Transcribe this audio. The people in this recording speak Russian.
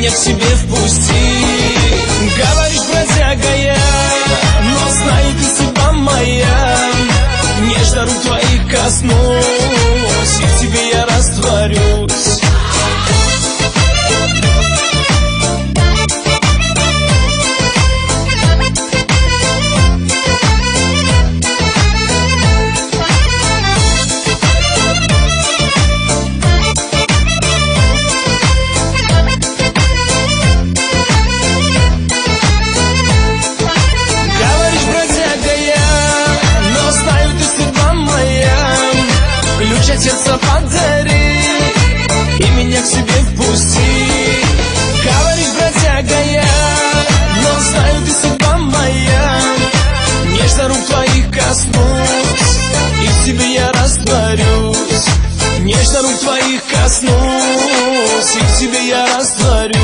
меня к себе впусти. Говоришь, бродяга я, но знаю, ты судьба моя. Нежно рук твоих коснусь, и в тебе я растворюсь. Сердце подари и меня к себе впусти. Говоришь, бродяга я, но знаю, ты судьба моя. Нежно рук твоих коснусь, и в тебе я растворюсь. Нежно рук твоих коснусь, и в тебе я растворюсь.